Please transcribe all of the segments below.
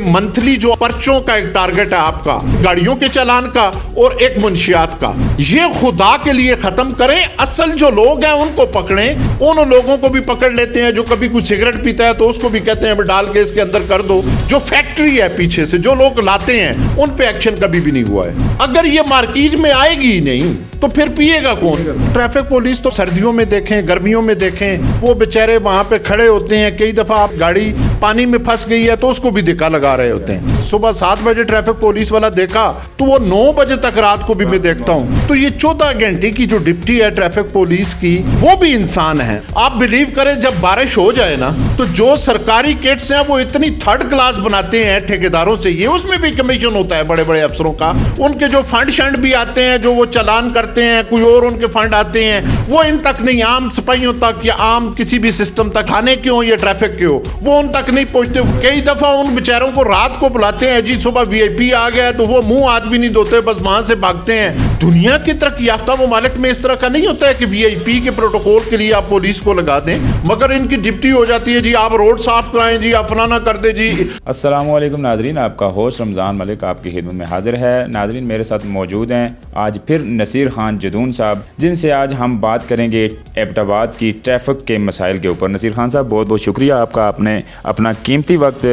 Monthly जो पर्चों का एक टारगेट है आपका, गाड़ियों के चालान का और एक मुंशियात का, ये खुदा के लिए खत्म करें। असल जो लोग हैं उनको पकड़ें। उन लोगों को भी पकड़ लेते हैं जो कभी कुछ सिगरेट पीता है तो उसको भी कहते हैं डाल के इसके अंदर कर दो। जो फैक्ट्री है पीछे से जो लोग लाते हैं उन पे एक्शन कभी भी नहीं हुआ है। अगर ये मार्केट में आएगी ही नहीं तो फिर पिएगा कौन? ट्रैफिक पुलिस तो सर्दियों में देखें, गर्मियों में देखें, वो बेचारे वहां पे खड़े होते हैं। कई दफा आप गाड़ी पानी में फंस गई है तो उसको भी धक्का लगा रहे होते हैं। सुबह 7 बजे ट्रैफिक पुलिस वाला देखा तो वो 9 बजे तक रात को भी मैं देखता हूँ। तो ये 14 घंटे की जो ड्यूटी है ट्रैफिक पुलिस की, वो भी इंसान है। आप बिलीव करें, जब बारिश हो जाए ना तो जो सरकारी किट्स हैं वो इतनी थर्ड क्लास बनाते हैं ठेकेदारों से, ये उसमें भी कमीशन होता है बड़े बड़े अफसरों का। उनके जो फंड शंड भी आते हैं, जो वो चालान करते हैं, कोई और उनके फंड आते हैं, वो इन तक नहीं, आम सिपाहियों तक या आम किसी भी सिस्टम तक, थाने के हो या ट्रैफिक के हो, वो उन तक नहीं पहुंचते। कई दफा उन बेचारों को रात को बुलाते हैं, जी सुबह वीआईपी आ गया, तो वो मुंह हाथ भी नहीं धोते, बस वहां से भागते हैं। दुनिया की तरक्की याफ्ता ममालिक में इस तरह का नहीं होता है कि वीआईपी के प्रोटोकॉल के लिए आप पुलिस को लगा दें, मगर इनकी ड्यूटी हो जाती है जी आप रोड साफ कराएं, जी आप फलाना कर दे जी। अस्सलामु अलैकुम नाजरीन, आपका होस्ट रमज़ान मलिक आपकी खिदमत में हाजिर है। नाजरीन, मेरे साथ मौजूद हैं आज फिर नसीर खान जदून साहब, जिनसे आज हम बात करेंगे एबटाबाद की ट्रैफिक के मसाइल के ऊपर। नसीर खान साहब, बहुत बहुत शुक्रिया आपका, आपने अपना कीमती वक्त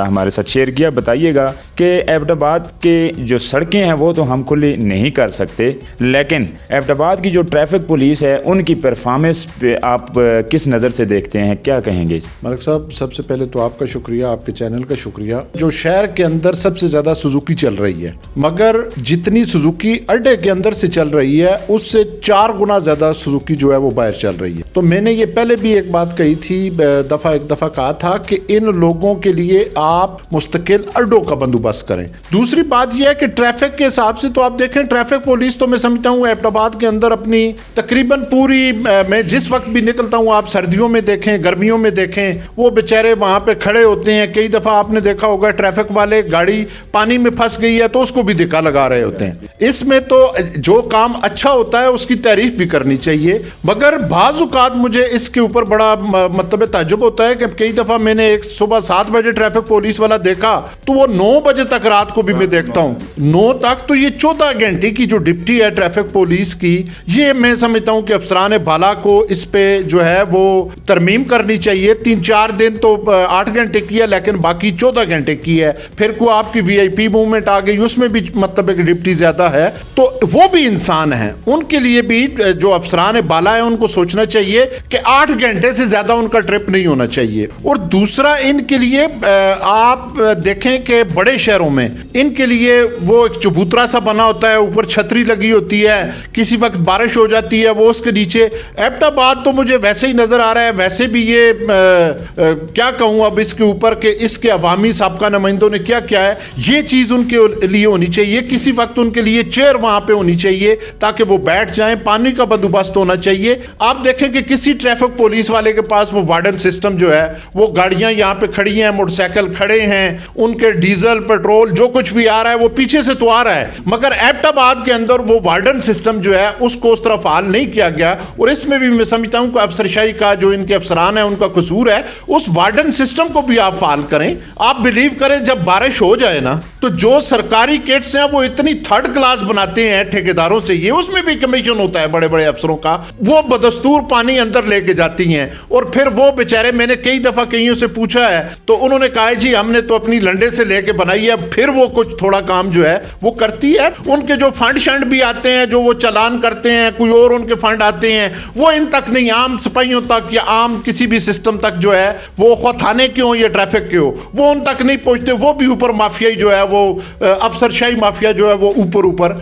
हमारे साथ शेयर किया। बताइएगा कि एबटाबाद के जो सड़कें हैं वो तो हम खुली नहीं कर सकते, लेकिन एबटाबाद की जो ट्रैफिक पुलिस है उनकी परफॉर्मेंस पे आप किस नज़र से देखते हैं, क्या कहेंगे? मलिक साहब, सबसे पहले तो आपका शुक्रिया, आपके चैनल का शुक्रिया। जो शहर के अंदर सबसे ज़्यादा सुजुकी चल रही है, मगर जितनी सुजुकी अड्डे के अंदर से चल रही है उससे 4 गुना ज़्यादा सुजुकी जो है वो बाहर चल रही है। तो मैंने ये पहले भी एक बात कही थी, एक दफ़ा कहा था कि इन लोगों के लिए आप मुस्तकिल अड्डों का बंदोबस्त करें। दूसरी बात यह है कि ट्रैफिक के हिसाब से तो आप देखें, ट्रैफिक पुलिस तो मैं समझता हूँ एबटाबाद के अंदर अपनी तकरीबन पूरी, मैं जिस वक्त भी निकलता हूँ, आप सर्दियों में देखें, गर्मियों में देखें, वो बेचारे वहां पे खड़े होते हैं। कई दफा आपने देखा होगा ट्रैफिक वाले गाड़ी पानी में फंस गई है तो उसको भी धक्का लगा रहे होते हैं। इसमें तो जो काम अच्छा होता है उसकी तारीफ भी करनी चाहिए, मगर बाज़ औक़ात मुझे इसके ऊपर बड़ा मतलब ताज्जुब होता है कि कई दफा मैंने एक सुबह 7 बजे ट्रैफिक पुलिस वाला देखा तो वो 9 बजे तक रात को भी मैं देखता हूँ, 9 तक। तो ये 14 घंटे की जो ड्यूटी है ट्रैफिक पुलिस की, ये मैं समझता हूँ कि अफसरान बाला को इस पे जो है वो तरमीम करनी चाहिए। 3-4 दिन तो 8 घंटे की है, लेकिन बाकी 14 घंटे की है। फिर को आपकी वीआईपी मूवमेंट आ गई, उसमें भी मतलब एक ड्यूटी ज्यादा है, तो वो भी इंसान है। उनके लिए भी जो अफसरान बाला है उनको सोचना चाहिए कि 8 घंटे से ज्यादा उनका ट्रिप नहीं होना चाहिए। और दूसरा, इनके लिए आप देखें कि बड़े शहरों में इनके लिए वो एक चबूतरा सा बना होता है, ऊपर छतरी लगी होती है, किसी वक्त बारिश हो जाती है वो उसके नीचे। एबटाबाद तो मुझे वैसे ही नजर आ रहा है, वैसे भी ये क्या कहूँ अब इसके ऊपर कि इसके अवामी साबका नुमाइंदों ने क्या किया है, ये चीज उनके लिए होनी चाहिए। किसी वक्त उनके लिए चेयर वहां पे होनी चाहिए ताकि वो बैठ जाएं, पानी का बंदोबस्त होना चाहिए। आप देखें कि किसी ट्रैफिक पुलिस वाले के पास वो वार्डन सिस्टम जो है, वो गाड़ियां यहाँ पे खड़ी हैं, मोटरसाइकिल खड़े हैं, उनके डीजल पेट्रोल जो कुछ भी आ रहा है वो पीछे से तो आ रहा है, मगर एबटाबाद के अंदर वो वार्डन सिस्टम जो है उसको उस तरह फाल नहीं किया गया। और इसमें भी मैं समझता हूं कि अफसरशाही का जो इनके अफसरान है उनका कसूर है। उस वार्डन सिस्टम को भी आप फाल करें। आप बिलीव करें, जब बारिश हो जाए ना तो जो सरकारी किट्स हैं वो इतनी थर्ड क्लास बनाते हैं ठेकेदारों से, ये उसमें भी कमीशन होता है बड़े बड़े अफसरों का, वो बदस्तूर पानी अंदर लेके जाती हैं। और फिर वो बेचारे, मैंने कई दफा कईयों से पूछा है तो उन्होंने कहा जी हमने तो अपनी लंडे से लेके बनाई है, फिर वो कुछ थोड़ा काम जो है वो करती है। उनके जो फंड शंड भी आते हैं, जो वो चालान करते हैं, कोई और उनके फंड आते हैं, वो इन तक नहीं, आम सिपाहियों तक या आम किसी भी सिस्टम तक जो है वो थाने के हो या ट्रैफिक के हो, वो उन तक नहीं पहुंचते। वो भी ऊपर माफियाई जो है वो अफसरशाही माफिया जो है वो ऊपर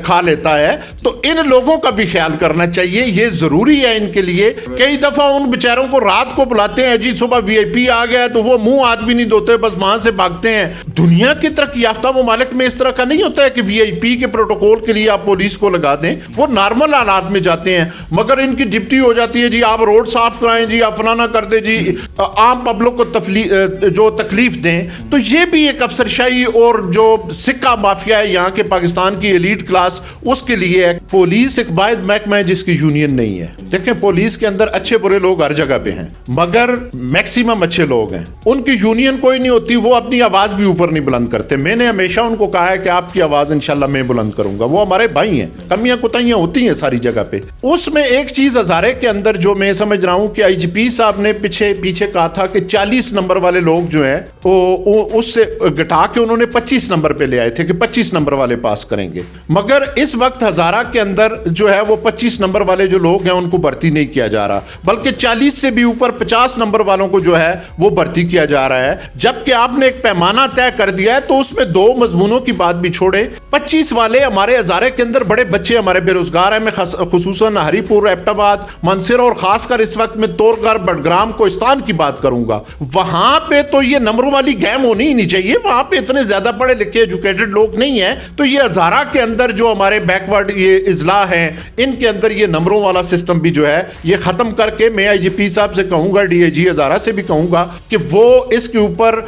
खा लेता है। तो इन लोगों का भी ख्याल करना चाहिए, ये जरूरी है इनके लिए। कई दफा उन बेचारों को रात को बुलाते हैं, जी सुबह वीआईपी आ गया, तो वो मुंह हाथ भी नहीं धोते, बस वहां से भागते हैं। दुनिया की तरक्की याफ्ता ममालिक में इस तरह का नहीं होता है कि वीआईपी के प्रोटोकॉल के लिए आप पुलिस को लगा दें, वो नॉर्मल हालात में जाते हैं, मगर इनकी ड्यूटी हो जाती है जी आप रोड साफ कराएं, जी आप फलाना कर दे, जी आम पब्लिक को जो तकलीफ दें। तो ये भी एक अफसरशाही और और जो सिक्का माफिया है यहाँ के पाकिस्तान की एलीट क्लास, उसके लिए है। पुलिस एक वाहिद महकमा है जिसकी यूनियन नहीं है। देखें, पुलिस के अंदर अच्छे बुरे लोग हर जगह पे हैं, मगर मैक्सिमम अच्छे लोग हैं। उनकी यूनियन कोई नहीं होती, वो अपनी आवाज भी ऊपर नहीं बुलंद करते। मैंने हमेशा उनको कहा है कि आपकी आवाज इंशाल्लाह मैं बुलंद करूंगा। वो हमारे भाई हैं, कमियां कुताइयां होती हैं सारी जगह पे। उसमें एक चीज हजारे के अंदर जो मैं समझ रहा हूं कि आईजीपी साहब ने पीछे कहा था कि 40 नंबर वाले लोग जो हैं वो उससे घटा के उन्होंने 25 नंबर पे ले आए थे कि 25 नंबर वाले पास करेंगे। मगर इस वक्त हजारा के अंदर जो है वो 25 नंबर वाले जो लोग हैं उनको भर्ती नहीं किया जा रहा, बल्कि 40 से भी ऊपर 50 नंबर वालों को जो है वो भर्ती किया जा रहा है। जबकि आपने एक पैमाना तय कर दिया है, तो उसमें 2 मजमूनों की बात भी छोड़े। 25 वाले हमारे हजारे के अंदर बड़े बच्चे हमारे बेरोजगार हैं। मैं खुसूसन हरीपुर, एबटाबाद, मंसिर और खासकर इस वक्त में तोरगर, बडग्राम, कोहिस्तान की बात करूंगा। वहां पे तो ये नंबरों वाली गेम होनी ही नहीं चाहिए। वहां पे इतने ज्यादा पढ़े लिखे एजुकेटेड लोग नहीं है। तो ये हजारा के अंदर जो हमारे बैकवर्ड ये इजला हैं, इनके अंदर ये नंबरों वाला सिस्टम भी जो है ये खत्म करके, मैं आईजीपी साहब से कहूंगा, डीआईजी हजारा से भी कहूंगा कि वो इसके ऊपर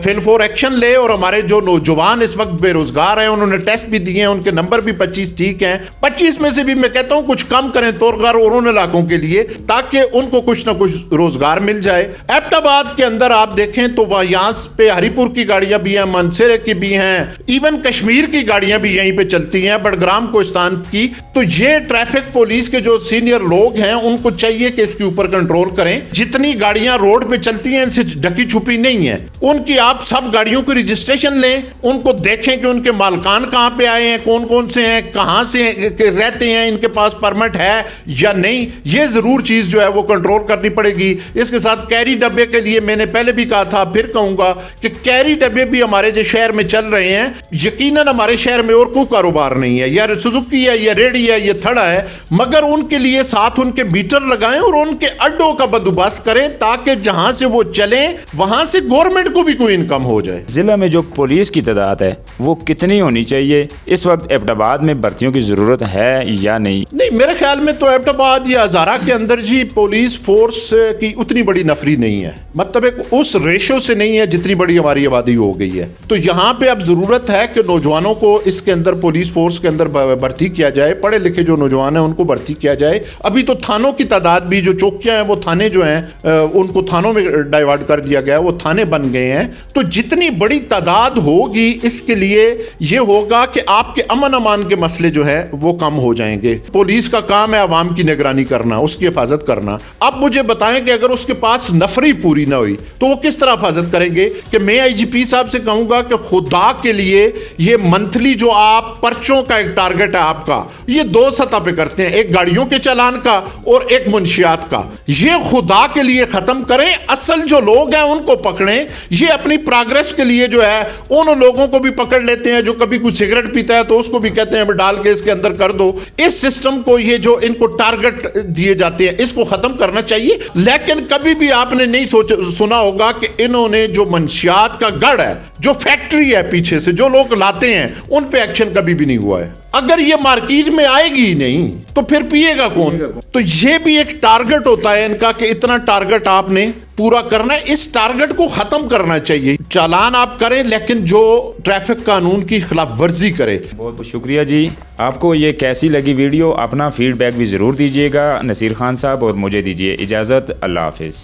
फेल फॉर एक्शन ले। और हमारे जो नौजवान इस वक्त बेरोजगार हैं, उन्होंने टेस्ट भी दिए हैं, उनके नंबर भी 25 ठीक हैं। 25 में से भी मैं कहता हूं कुछ कम करें तोरगर और उन इलाकों के लिए, ताकि उनको कुछ ना कुछ रोजगार मिल जाए। एबटाबाद के अंदर आप देखें तो वहां यहां पे हरीपुर की गाड़ियां भी हैं, मनसेरे की भी हैं, इवन कश्मीर की गाड़ियां भी यहीं पे चलती हैं, बडग्राम, कोहिस्तान की। तो ये ट्रैफिक पुलिस के जो सीनियर लोग हैं उनको चाहिए कि इसके ऊपर कंट्रोल करें। जितनी गाड़ियां रोड पे चलती हैं इनसे ढकी छुपी नहीं है, उनकी आप सब गाड़ियों की रजिस्ट्रेशन लें, उनको देखें कि उनके मालकान कहां पे आए हैं, कौन कौन से हैं, कहां से रहते हैं, इनके पास परमिट है या नहीं। ये जरूर चीज जो है वो कंट्रोल करनी पड़ेगी। इसके साथ कैरी डब्बे के लिए मैंने पहले भी कहा था, फिर कहूंगा कि कैरी डब्बे भी हमारे जो शहर में चल रहे हैं, यकीनन हमारे शहर में और कोई कारोबार नहीं है, या सुजुकी है, या रेडी है, या थड़ा है, मगर उनके लिए साथ उनके मीटर लगाएं और उनके अड्डों का बंदोबस्त करें, ताकि जहां से वो चले वहां से गवर्नमेंट को भी कोई इनकम हो जाए। जिला में जो पुलिस की तादाद है वो कितनी होनी चाहिए? इस वक्त एबटाबाद में भर्तियों की जरूरत है या नहीं? नहीं, मेरे ख्याल में तो एबटाबाद या हजारा के अंदर जी पुलिस फोर्स की उतनी बड़ी नफरी नहीं है, मतलब एक उस रेशो से नहीं है जितनी बड़ी हमारी आबादी हो गई है। तो यहाँ पे अब जरूरत है कि नौजवानों को इसके अंदर पुलिस फोर्स के अंदर भर्ती किया जाए, पढ़े लिखे जो नौजवान हैं उनको भर्ती किया जाए। अभी तो थानों की तादाद भी, जो चौकियां हैं वो थाने जो हैं उनको थानों में डाइवर्ट कर दिया गया, वो थाने बन गए हैं। तो जितनी बड़ी तादाद होगी इसके लिए ये होगा कि आपके अमन अमान के मसले जो है वो कम हो जाएंगे। पुलिस का काम है अवाम की निगरानी करना, उसकी हिफाजत करना। अब मुझे बताएं कि अगर उसके पास नफरी पूरी ना हुई तो वो किस तरह हिफाजत करेंगे? कि मैं आईजीपी साहब से कहूंगा कि खुदा के लिए ये मंथली जो आप पर्चों का एक टारगेट है आपका, ये 2 सतह पे करते हैं, एक गाड़ियों के चालान का और एक मुंशियात का। ये खुदा के लिए खत्म करें, असल जो लोग हैं उनको पकड़ें। ये अपनी प्रोग्रेस के लिए जो है उन लोगों को भी पकड़ लेते हैं जो कभी कुछ सिगरेट पीता है तो उसको भी कहते हैं डाल के इसके अंदर कर दो। इस सिस्टम को, ये जो इनको टारगेट दिए जाते हैं, इसको खत्म करना चाहिए। लेकिन कभी भी आपने नहीं सुना होगा कि इन्होंने जो मंशियात का गढ़ है, जो फैक्ट्री है पीछे से जो लोग लाते हैं, उन पे एक्शन कभी भी नहीं हुआ है। अगर ये मार्केट में आएगी ही नहीं तो फिर पिएगा कौन? तो ये भी एक टारगेट होता है इनका कि इतना टारगेट आपने पूरा करना है। इस टारगेट को खत्म करना चाहिए। चालान आप करें लेकिन जो ट्रैफिक कानून की खिलाफ वर्जी करे। बहुत बहुत शुक्रिया जी। आपको ये कैसी लगी वीडियो? अपना फीडबैक भी ज़रूर दीजिएगा नसीर खान साहब, और मुझे दीजिए इजाज़त। अल्लाह हाफिज़।